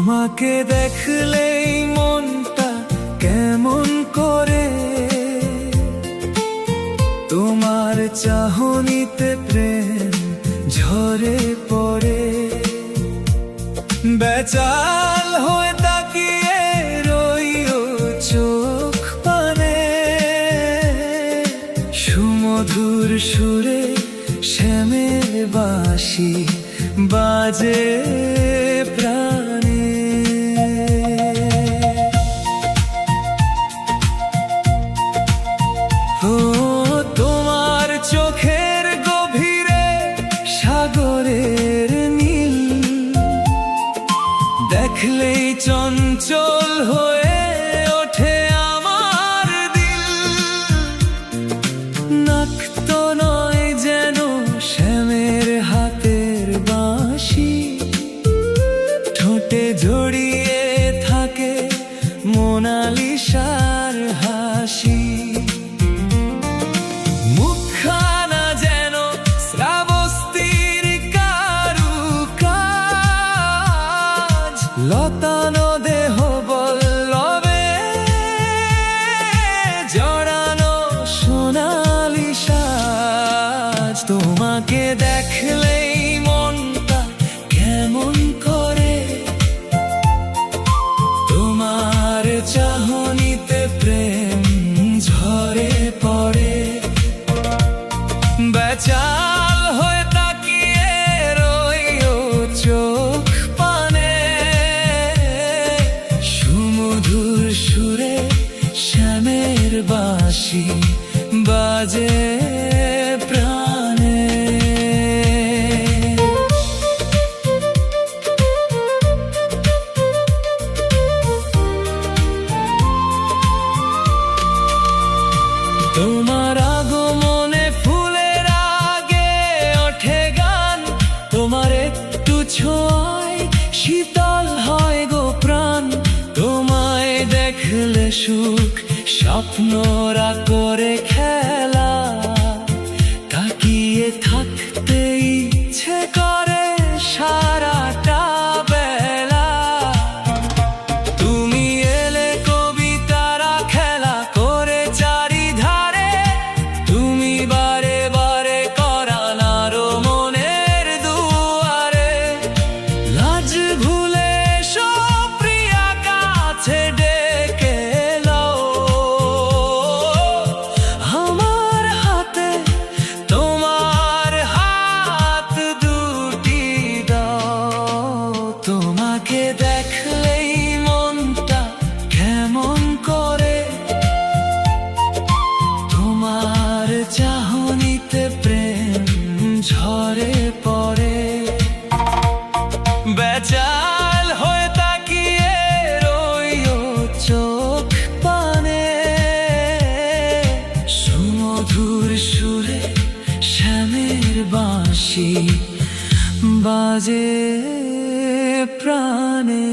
তোমাকে দেখলেই মনটা কেমন করে, তোমার চাহনিতে প্রেম ঝরে পড়ে। বেচাল হয়ে তাকিয়ে রইও চোখ পানে, সুমধুর সুরে শ্যামের বাঁশি বাজে প্রাণে। ও তোমার চোখের গভীরে সাগরের নীল, দেখলেই চঞ্চল হয়ে ওঠে আমার দিল। নাক্ত নয় যেন শ্যামের হাতের বাঁশি, ঠোঁটে জড়িয়ে থাকে মোনালিসার হাসি। মুখখানা যেন শ্রাবস্তির কারুকাজ, লতানো দেহ বল্লভে জড়ানো সোনালি সাজ। তোমাকে দেখলেই মনটা কেমন করে, তোমার চাহনিতে প্রেম ঝরে পড়ে। বেচাল হয়ে তাকিয়ে রইও চোখ পানে, সুমধুর সুরে শ্যামের বাঁশি বাজে প্রাণে। তোমার আগমনে ফুলের আগে ওঠে গান, তোমার একটু ছোঁয়ায় শীতল হয় গো প্রাণ। তোমায় দেখলে সুখ স্বপ্নরা করে খেলা, তাকিয়ে থাকতে ইচ্ছে করে সারাটা বেলা। তুমি এলে কবিতারা খেলা করে চারিধারে, তুমি বারে বারে করান আরো মনের দুয়ারে। লাজ ভুলে এসো প্রিয়া কাছে ডেকে লাও, আমার হাতে তোমার হাত দুটি দাও। তোমাকে দেখলেই মনটা কেমন করে, তোমার চাহনিতে প্রেম ঝরে পড়ে। বেচাল হয়ে তাকিয়ে রইও চোখ পানে, সুমধুর সুরে শ্যামের বাঁশি বাজে প্রাণে।